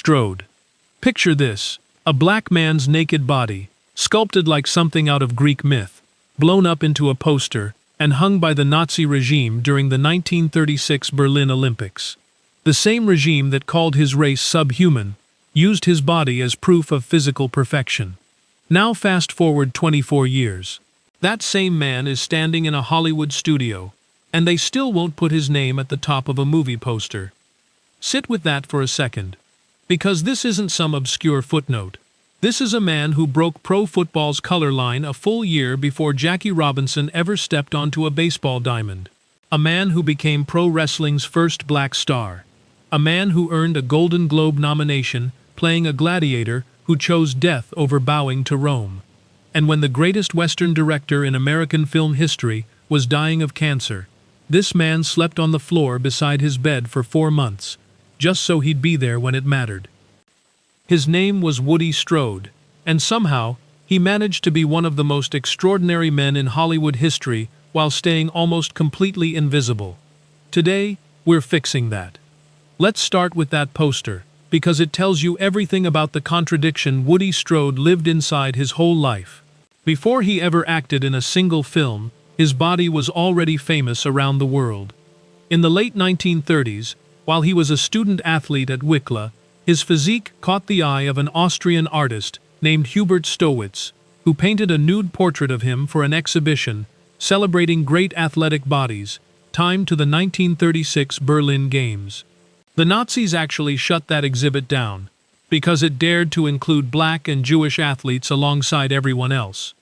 Strode. Picture this: a black man's naked body, sculpted like something out of Greek myth, blown up into a poster, and hung by the Nazi regime during the 1936 Berlin Olympics. The same regime that called his race subhuman, used his body as proof of physical perfection. Now fast forward 24 years. That same man is standing in a Hollywood studio, and they still won't put his name at the top of a movie poster. Sit with that for a second. Because this isn't some obscure footnote. This is a man who broke pro football's color line a full year before Jackie Robinson ever stepped onto a baseball diamond. A man who became pro wrestling's first black star. A man who earned a Golden Globe nomination playing a gladiator who chose death over bowing to Rome. And when the greatest Western director in American film history was dying of cancer, this man slept on the floor beside his bed for 4 months, just so he'd be there when it mattered. His name was Woody Strode, and somehow, he managed to be one of the most extraordinary men in Hollywood history while staying almost completely invisible. Today, we're fixing that. Let's start with that poster, because it tells you everything about the contradiction Woody Strode lived inside his whole life. Before he ever acted in a single film, his body was already famous around the world. In the late 1930s, while he was a student athlete at Wickla, his physique caught the eye of an Austrian artist named Hubert Stowitz, who painted a nude portrait of him for an exhibition celebrating great athletic bodies, timed to the 1936 Berlin Games. The Nazis actually shut that exhibit down, because it dared to include black and Jewish athletes alongside everyone else.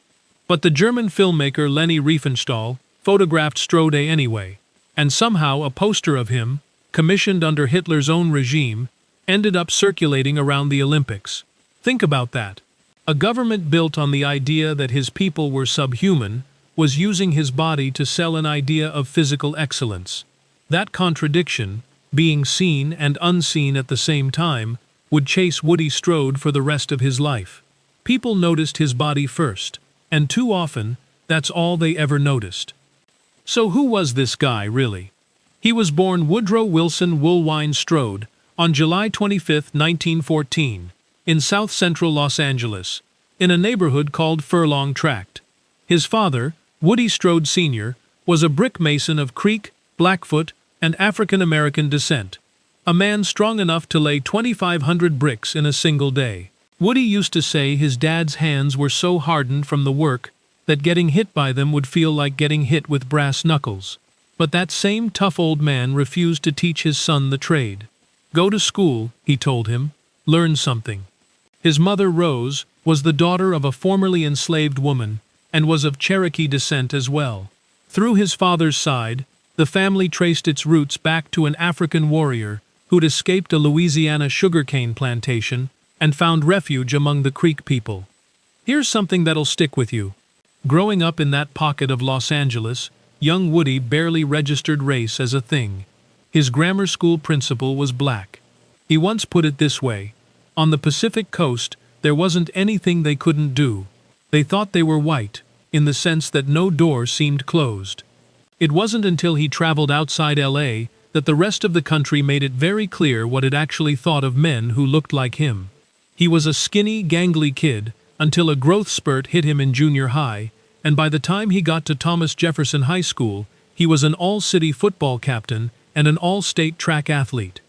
But the German filmmaker Leni Riefenstahl photographed Strode anyway, and somehow a poster of him, commissioned under Hitler's own regime, ended up circulating around the Olympics. Think about that. A government built on the idea that his people were subhuman was using his body to sell an idea of physical excellence. That contradiction, being seen and unseen at the same time, would chase Woody Strode for the rest of his life. People noticed his body first, and too often, that's all they ever noticed. So who was this guy, really? He was born Woodrow Wilson Woolwine Strode on July 25, 1914, in south-central Los Angeles, in a neighborhood called Furlong Tract. His father, Woody Strode Sr., was a brick mason of Creek, Blackfoot, and African-American descent, a man strong enough to lay 2,500 bricks in a single day. Woody used to say his dad's hands were so hardened from the work that getting hit by them would feel like getting hit with brass knuckles. But that same tough old man refused to teach his son the trade. Go to school, he told him, learn something. His mother, Rose, was the daughter of a formerly enslaved woman and was of Cherokee descent as well. Through his father's side, the family traced its roots back to an African warrior who'd escaped a Louisiana sugarcane plantation and found refuge among the Creek people. Here's something that'll stick with you. Growing up in that pocket of Los Angeles, young Woody barely registered race as a thing. His grammar school principal was black. He once put it this way: on the Pacific Coast, there wasn't anything they couldn't do. They thought they were white, in the sense that no door seemed closed. It wasn't until he traveled outside LA that the rest of the country made it very clear what it actually thought of men who looked like him. He was a skinny, gangly kid until a growth spurt hit him in junior high, and by the time he got to Thomas Jefferson High School, he was an all-city football captain and an all-state track athlete.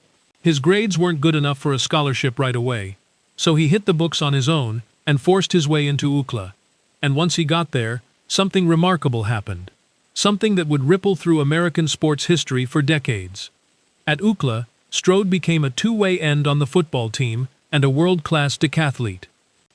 His grades weren't good enough for a scholarship right away, so he hit the books on his own and forced his way into UCLA. And once he got there, something remarkable happened. Something that would ripple through American sports history for decades. At UCLA, Strode became a two-way end on the football team and a world-class decathlete.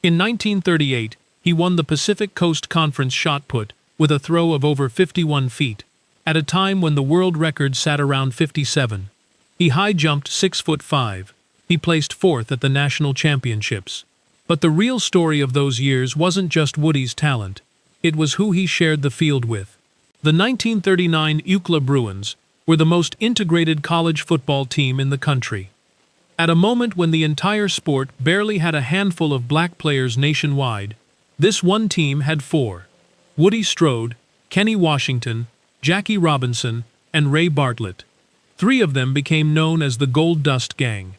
In 1938, he won the Pacific Coast Conference shot put with a throw of over 51 feet, at a time when the world record sat around 57. He high-jumped 6'5". He placed fourth at the national championships. But the real story of those years wasn't just Woody's talent. It was who he shared the field with. The 1939 UCLA Bruins were the most integrated college football team in the country. At a moment when the entire sport barely had a handful of black players nationwide, this one team had four: Woody Strode, Kenny Washington, Jackie Robinson, and Ray Bartlett. Three of them became known as the Gold Dust Gang.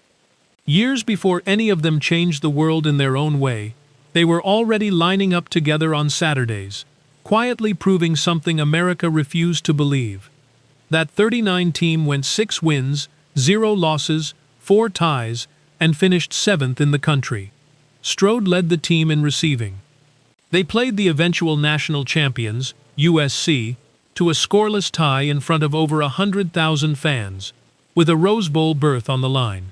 Years before any of them changed the world in their own way, they were already lining up together on Saturdays, quietly proving something America refused to believe. That 39 team went 6 wins, 0 losses, 4 ties, and finished 7th in the country. Strode led the team in receiving. They played the eventual national champions, USC, to a scoreless tie in front of over 100,000 fans, with a Rose Bowl berth on the line.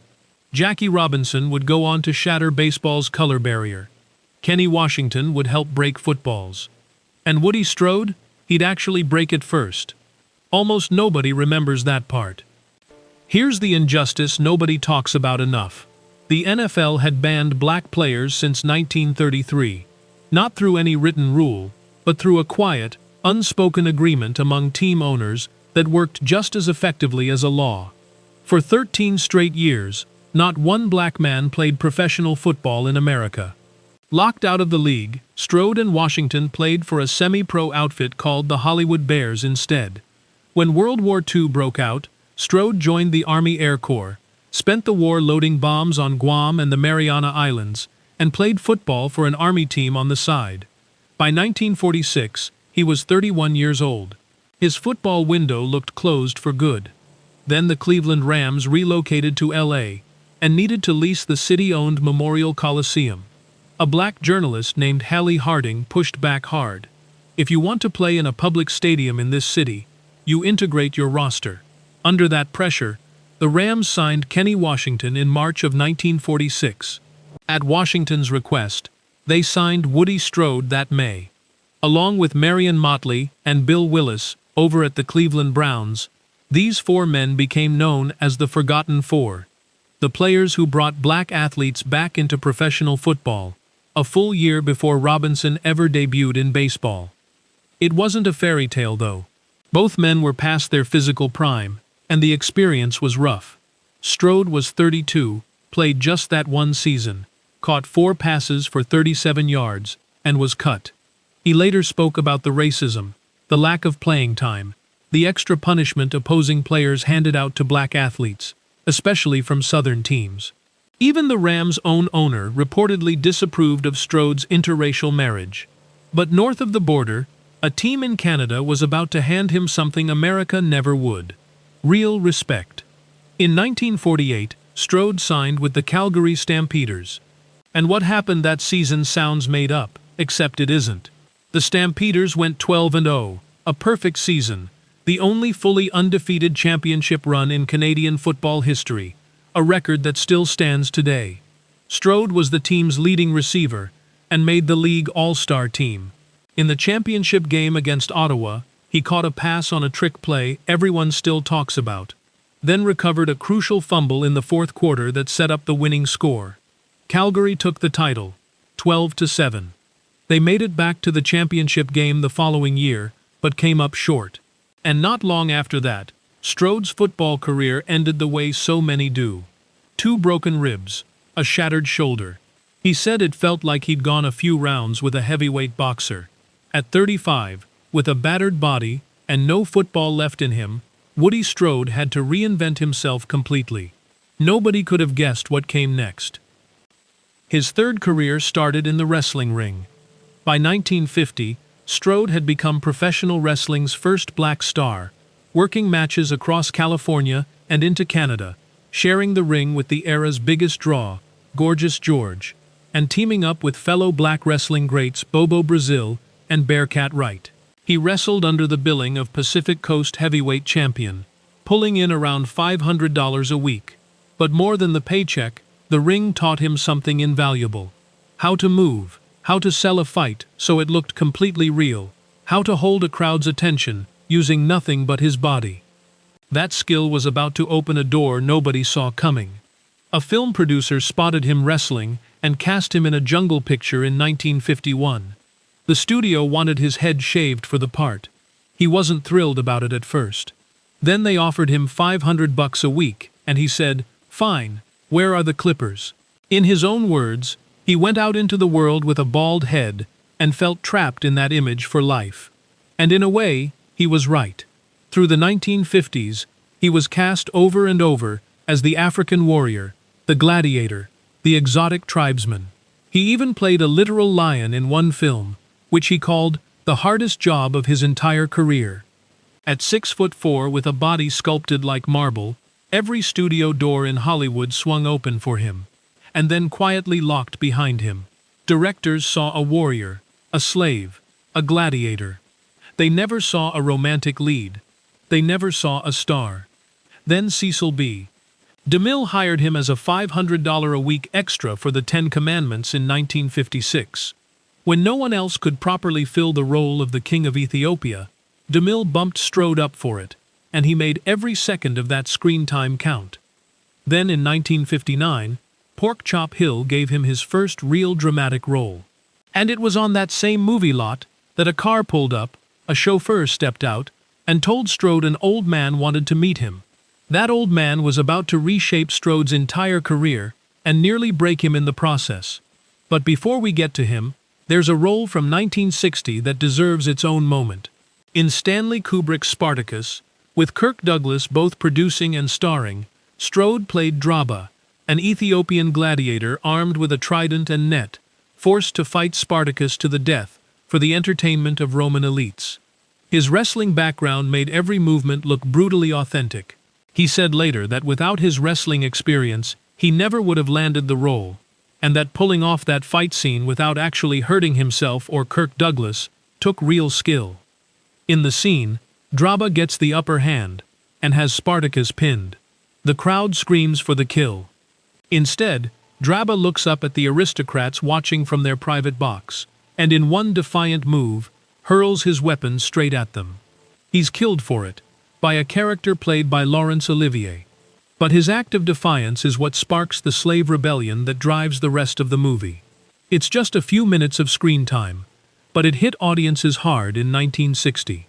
Jackie Robinson would go on to shatter baseball's color barrier. Kenny Washington would help break footballs. And Woody Strode? He'd actually break it first. Almost nobody remembers that part. Here's the injustice nobody talks about enough. The NFL had banned black players since 1933, not through any written rule, but through a quiet, unspoken agreement among team owners that worked just as effectively as a law. For 13 straight years, not one black man played professional football in America. Locked out of the league, Strode and Washington played for a semi-pro outfit called the Hollywood Bears instead. When World War II broke out, Strode joined the Army Air Corps, spent the war loading bombs on Guam and the Mariana Islands, and played football for an Army team on the side. By 1946, he was 31 years old. His football window looked closed for good. Then the Cleveland Rams relocated to LA, and needed to lease the city-owned Memorial Coliseum. A black journalist named Hallie Harding pushed back hard. If you want to play in a public stadium in this city, you integrate your roster. Under that pressure, the Rams signed Kenny Washington in March of 1946. At Washington's request, they signed Woody Strode that May. Along with Marion Motley and Bill Willis over at the Cleveland Browns, these 4 men became known as the Forgotten Four. The players who brought black athletes back into professional football, a full year before Robinson ever debuted in baseball. It wasn't a fairy tale, though. Both men were past their physical prime, and the experience was rough. Strode was 32, played just that one season, caught 4 passes for 37 yards, and was cut. He later spoke about the racism, the lack of playing time, the extra punishment opposing players handed out to black athletes, especially from Southern teams. Even the Rams' own owner reportedly disapproved of Strode's interracial marriage. But north of the border, a team in Canada was about to hand him something America never would: real respect. In 1948, Strode signed with the Calgary Stampeders. And what happened that season sounds made up, except it isn't. The Stampeders went 12-0, a perfect season, the only fully undefeated championship run in Canadian football history, a record that still stands today. Strode was the team's leading receiver and made the league all-star team. In the championship game against Ottawa, he caught a pass on a trick play everyone still talks about, then recovered a crucial fumble in the fourth quarter that set up the winning score. Calgary took the title, 12-7. They made it back to the championship game the following year, but came up short. And not long after that, Strode's football career ended the way so many do. 2 broken ribs, a shattered shoulder. He said it felt like he'd gone a few rounds with a heavyweight boxer. At 35, with a battered body and no football left in him, Woody Strode had to reinvent himself completely. Nobody could have guessed what came next. His third career started in the wrestling ring. By 1950, Strode had become professional wrestling's first black star, working matches across California and into Canada, sharing the ring with the era's biggest draw, Gorgeous George, and teaming up with fellow black wrestling greats Bobo Brazil and Bearcat Wright. He wrestled under the billing of Pacific Coast heavyweight champion, pulling in around $500 a week. But more than the paycheck, the ring taught him something invaluable: how to move, how to sell a fight so it looked completely real, how to hold a crowd's attention using nothing but his body. That skill was about to open a door nobody saw coming. A film producer spotted him wrestling and cast him in a Jungle picture in 1951. The studio wanted his head shaved for the part. He wasn't thrilled about it at first. Then they offered him $500 a week, and he said, "Fine, where are the clippers?" In his own words, he went out into the world with a bald head and felt trapped in that image for life. And in a way, he was right. Through the 1950s, he was cast over and over as the African warrior, the gladiator, the exotic tribesman. He even played a literal lion in one film, which he called the hardest job of his entire career. At 6'4" with a body sculpted like marble, every studio door in Hollywood swung open for him, and then quietly locked behind him. Directors saw a warrior, a slave, a gladiator. They never saw a romantic lead. They never saw a star. Then Cecil B. DeMille hired him as a $500 a week extra for the Ten Commandments in 1956. When no one else could properly fill the role of the King of Ethiopia, DeMille bumped Strode up for it, and he made every second of that screen time count. Then in 1959, Pork Chop Hill gave him his first real dramatic role. And it was on that same movie lot that a car pulled up, a chauffeur stepped out, and told Strode an old man wanted to meet him. That old man was about to reshape Strode's entire career and nearly break him in the process. But before we get to him, there's a role from 1960 that deserves its own moment. In Stanley Kubrick's Spartacus, with Kirk Douglas both producing and starring, Strode played Draba, an Ethiopian gladiator armed with a trident and net, forced to fight Spartacus to the death for the entertainment of Roman elites. His wrestling background made every movement look brutally authentic. He said later that without his wrestling experience, he never would have landed the role, and that pulling off that fight scene without actually hurting himself or Kirk Douglas took real skill. In the scene, Draba gets the upper hand and has Spartacus pinned. The crowd screams for the kill. Instead, Draba looks up at the aristocrats watching from their private box, and in one defiant move, hurls his weapon straight at them. He's killed for it, by a character played by Laurence Olivier. But his act of defiance is what sparks the slave rebellion that drives the rest of the movie. It's just a few minutes of screen time, but it hit audiences hard in 1960.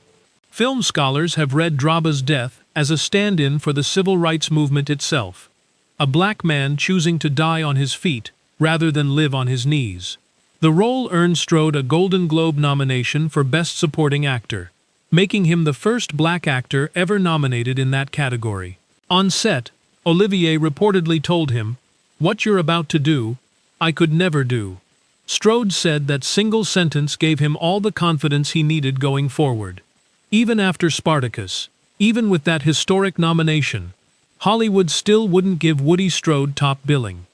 Film scholars have read Draba's death as a stand-in for the civil rights movement itself, a black man choosing to die on his feet rather than live on his knees. The role earned Strode a Golden Globe nomination for Best Supporting Actor, making him the first black actor ever nominated in that category. On set, Olivier reportedly told him, "What you're about to do, I could never do." Strode said that single sentence gave him all the confidence he needed going forward. Even after Spartacus, even with that historic nomination, Hollywood still wouldn't give Woody Strode top billing.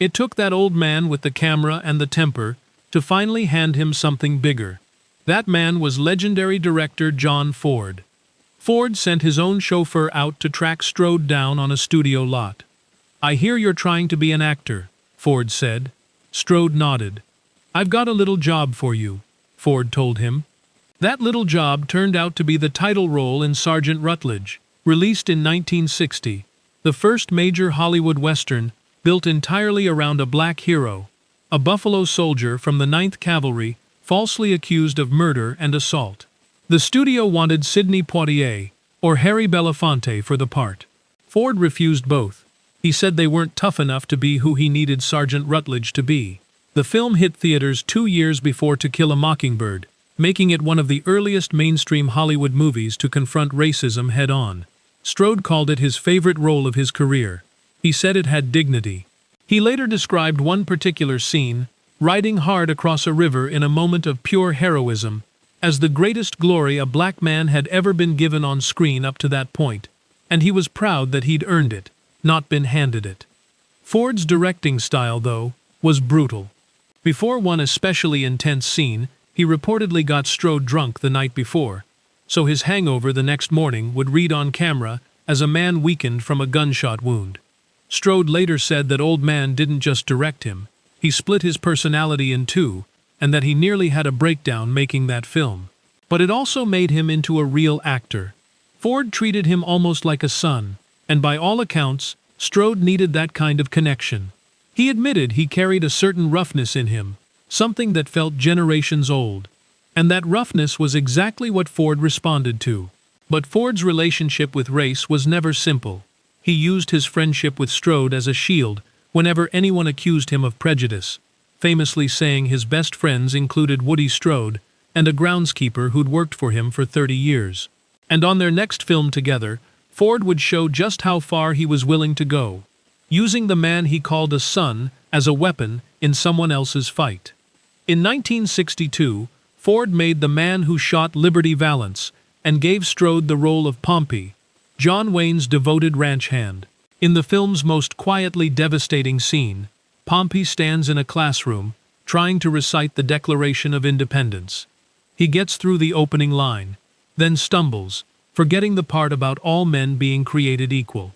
It took that old man with the camera and the temper to finally hand him something bigger. That man was legendary director John Ford. Ford sent his own chauffeur out to track Strode down on a studio lot. "I hear you're trying to be an actor," Ford said. Strode nodded. "I've got a little job for you," Ford told him. That little job turned out to be the title role in Sergeant Rutledge, released in 1960, the first major Hollywood Western built entirely around a black hero, a Buffalo soldier from the 9th Cavalry, falsely accused of murder and assault. The studio wanted Sidney Poitier or Harry Belafonte for the part. Ford refused both. He said they weren't tough enough to be who he needed Sergeant Rutledge to be. The film hit theaters 2 years before To Kill a Mockingbird, making it one of the earliest mainstream Hollywood movies to confront racism head-on. Strode called it his favorite role of his career. He said it had dignity. He later described one particular scene, riding hard across a river in a moment of pure heroism, as the greatest glory a black man had ever been given on screen up to that point, and he was proud that he'd earned it, not been handed it. Ford's directing style, though, was brutal. Before one especially intense scene, he reportedly got Strode drunk the night before, so his hangover the next morning would read on camera as a man weakened from a gunshot wound. Strode later said that old man didn't just direct him, he split his personality in two, and that he nearly had a breakdown making that film. But it also made him into a real actor. Ford treated him almost like a son, and by all accounts, Strode needed that kind of connection. He admitted he carried a certain roughness in him, something that felt generations old. And that roughness was exactly what Ford responded to. But Ford's relationship with race was never simple. He used his friendship with Strode as a shield whenever anyone accused him of prejudice, famously saying his best friends included Woody Strode and a groundskeeper who'd worked for him for 30 years. And on their next film together, Ford would show just how far he was willing to go. using the man he called a son as a weapon in someone else's fight. In 1962, Ford made The Man Who Shot Liberty Valance and gave Strode the role of Pompey, John Wayne's devoted ranch hand. In the film's most quietly devastating scene, Pompey stands in a classroom, trying to recite the Declaration of Independence. He gets through the opening line, then stumbles, forgetting the part about all men being created equal.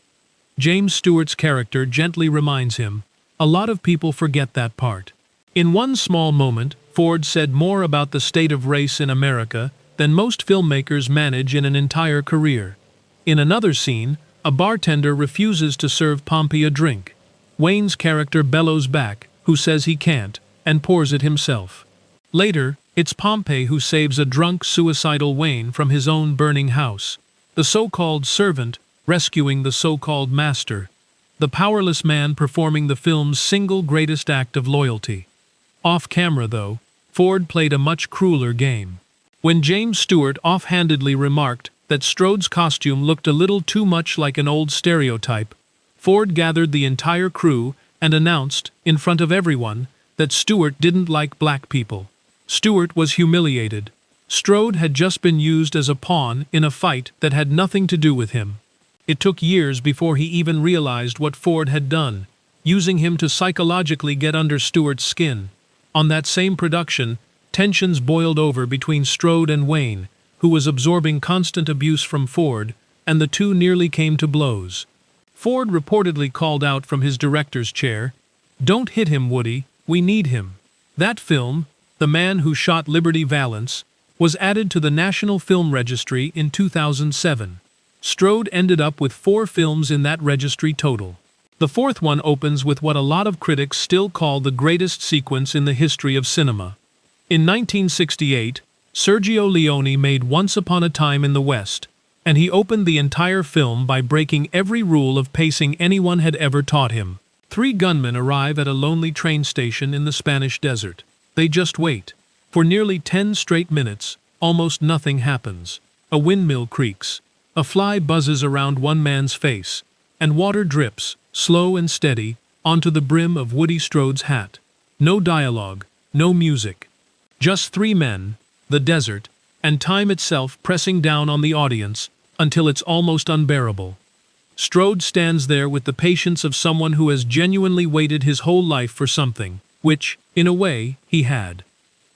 James Stewart's character gently reminds him, "A lot of people forget that part." In one small moment, Ford said more about the state of race in America than most filmmakers manage in an entire career. In another scene, a bartender refuses to serve Pompey a drink. Wayne's character bellows back, who says he can't, and pours it himself. Later, it's Pompey who saves a drunk, suicidal Wayne from his own burning house. The so-called servant rescuing the so-called master. The powerless man performing the film's single greatest act of loyalty. Off camera, though, Ford played a much crueler game. When James Stewart offhandedly remarked that Strode's costume looked a little too much like an old stereotype, Ford gathered the entire crew and announced, in front of everyone, that Stewart didn't like black people. Stewart was humiliated. Strode had just been used as a pawn in a fight that had nothing to do with him. It took years before he even realized what Ford had done, using him to psychologically get under Stewart's skin. On that same production, tensions boiled over between Strode and Wayne, who was absorbing constant abuse from Ford, and the two nearly came to blows. Ford reportedly called out from his director's chair, "Don't hit him, Woody, we need him." That film, The Man Who Shot Liberty Valance, was added to the National Film Registry in 2007. Strode ended up with 4 films in that registry total. The 4th one opens with what a lot of critics still call the greatest sequence in the history of cinema. In 1968, Sergio Leone made Once Upon a Time in the West, and he opened the entire film by breaking every rule of pacing anyone had ever taught him. 3 gunmen arrive at a lonely train station in the Spanish desert. They just wait. For nearly 10 straight minutes, almost nothing happens. A windmill creaks. A fly buzzes around one man's face, and water drips, slow and steady, onto the brim of Woody Strode's hat. No dialogue, no music. Just 3 men, the desert, and time itself pressing down on the audience until it's almost unbearable. Strode stands there with the patience of someone who has genuinely waited his whole life for something, which, in a way, he had.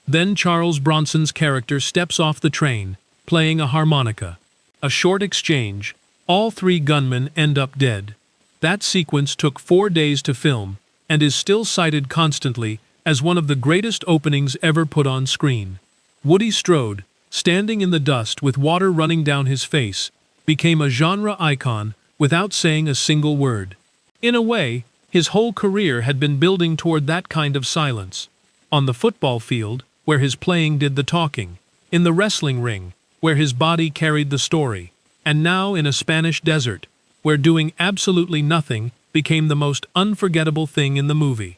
Then Charles Bronson's character steps off the train, playing a harmonica. A short exchange. All 3 gunmen end up dead. That sequence took 4 days to film, and is still cited constantly as one of the greatest openings ever put on screen. Woody Strode, standing in the dust with water running down his face, became a genre icon without saying a single word. In a way, his whole career had been building toward that kind of silence. On the football field, where his playing did the talking. In the wrestling ring, where his body carried the story. And now in a Spanish desert, where doing absolutely nothing became the most unforgettable thing in the movie.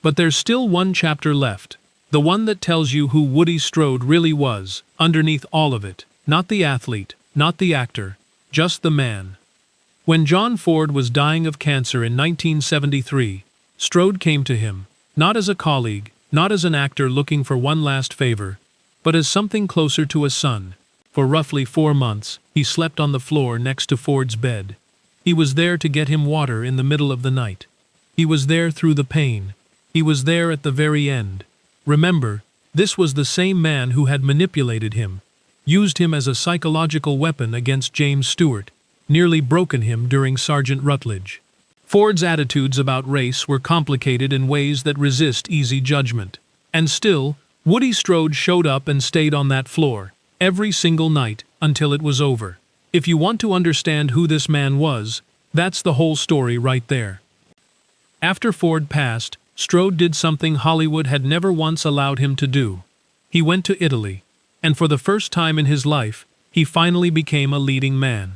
But there's still one chapter left. The one that tells you who Woody Strode really was, underneath all of it. Not the athlete, not the actor, just the man. When John Ford was dying of cancer in 1973, Strode came to him, not as a colleague, not as an actor looking for one last favor, but as something closer to a son. For roughly 4 months, he slept on the floor next to Ford's bed. He was there to get him water in the middle of the night. He was there through the pain. He was there at the very end. Remember, this was the same man who had manipulated him, used him as a psychological weapon against James Stewart, nearly broken him during Sergeant Rutledge. Ford's attitudes about race were complicated in ways that resist easy judgment. And still, Woody Strode showed up and stayed on that floor, every single night, until it was over. If you want to understand who this man was, that's the whole story right there. After Ford passed, Strode did something Hollywood had never once allowed him to do. He went to Italy, and for the first time in his life, he finally became a leading man.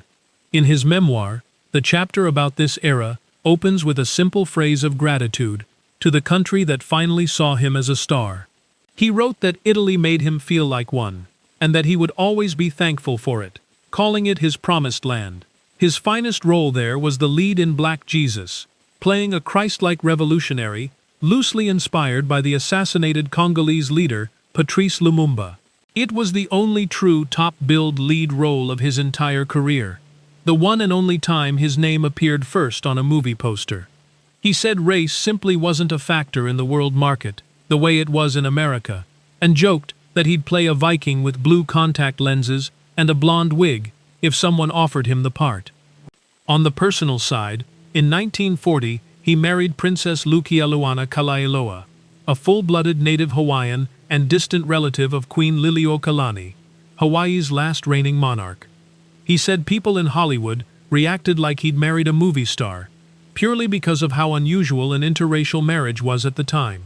In his memoir, the chapter about this era opens with a simple phrase of gratitude to the country that finally saw him as a star. He wrote that Italy made him feel like one, and that he would always be thankful for it, calling it his promised land. His finest role there was the lead in Black Jesus, playing a Christ-like revolutionary, loosely inspired by the assassinated Congolese leader, Patrice Lumumba. It was the only true top-billed lead role of his entire career, the one and only time his name appeared first on a movie poster. He said race simply wasn't a factor in the world market, the way it was in America, and joked that he'd play a Viking with blue contact lenses and a blonde wig if someone offered him the part. On the personal side, in 1940, he married Princess Lukialuana Kalailoa, a full-blooded native Hawaiian and distant relative of Queen Liliuokalani, Hawaii's last reigning monarch. He said people in Hollywood reacted like he'd married a movie star, purely because of how unusual an interracial marriage was at the time.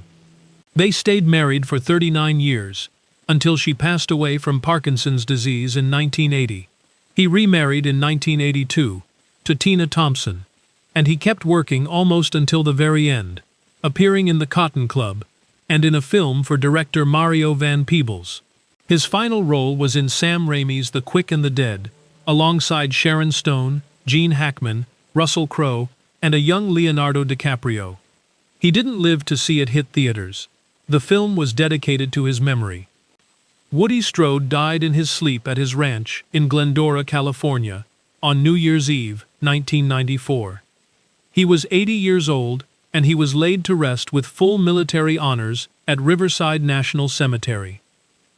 They stayed married for 39 years, until she passed away from Parkinson's disease in 1980. He remarried in 1982 to Tina Thompson, and he kept working almost until the very end, appearing in The Cotton Club and in a film for director Mario Van Peebles. His final role was in Sam Raimi's The Quick and the Dead, alongside Sharon Stone, Gene Hackman, Russell Crowe, and a young Leonardo DiCaprio. He didn't live to see it hit theaters. The film was dedicated to his memory. Woody Strode died in his sleep at his ranch in Glendora, California, on New Year's Eve, 1994. He was 80 years old, and he was laid to rest with full military honors at Riverside National Cemetery.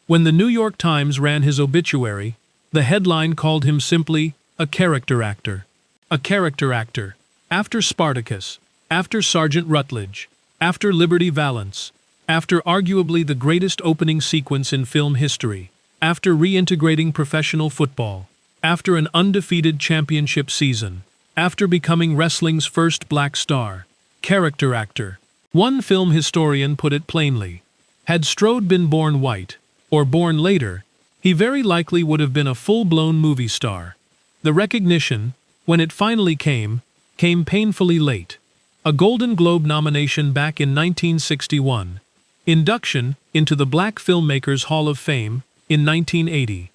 When the New York Times ran his obituary, the headline called him simply a character actor. A character actor. After Spartacus, after Sergeant Rutledge, after Liberty Valance, after arguably the greatest opening sequence in film history, after reintegrating professional football, after an undefeated championship season, after becoming wrestling's first black star. Character actor. One film historian put it plainly. Had Strode been born white, or born later, he very likely would have been a full-blown movie star. The recognition, when it finally came painfully late. A Golden Globe nomination back in 1961. Induction into the Black Filmmakers Hall of Fame in 1980.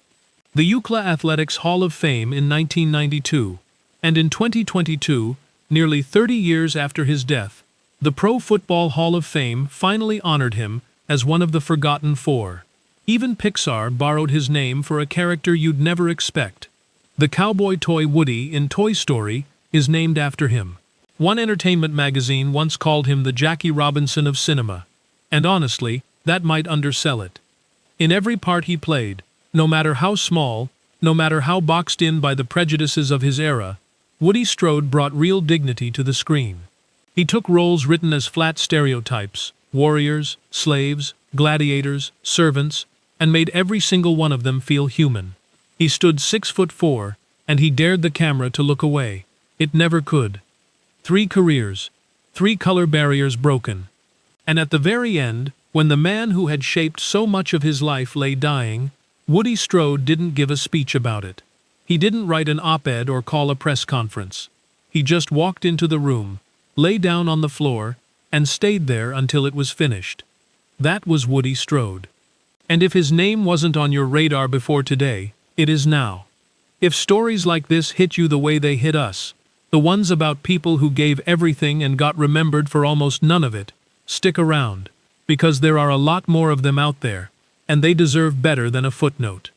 The UCLA Athletics Hall of Fame in 1992. And in 2022, nearly 30 years after his death, the Pro Football Hall of Fame finally honored him as one of the Forgotten Four. Even Pixar borrowed his name for a character you'd never expect. The cowboy toy Woody in Toy Story is named after him. One entertainment magazine once called him the Jackie Robinson of cinema. And honestly, that might undersell it. In every part he played, no matter how small, no matter how boxed in by the prejudices of his era, Woody Strode brought real dignity to the screen. He took roles written as flat stereotypes, warriors, slaves, gladiators, servants, and made every single one of them feel human. He stood 6'4", and he dared the camera to look away. It never could. 3 careers, 3 color barriers broken. And at the very end, when the man who had shaped so much of his life lay dying, Woody Strode didn't give a speech about it. He didn't write an op-ed or call a press conference. He just walked into the room, lay down on the floor, and stayed there until it was finished. That was Woody Strode. And if his name wasn't on your radar before today, it is now. If stories like this hit you the way they hit us, the ones about people who gave everything and got remembered for almost none of it, stick around, because there are a lot more of them out there, and they deserve better than a footnote.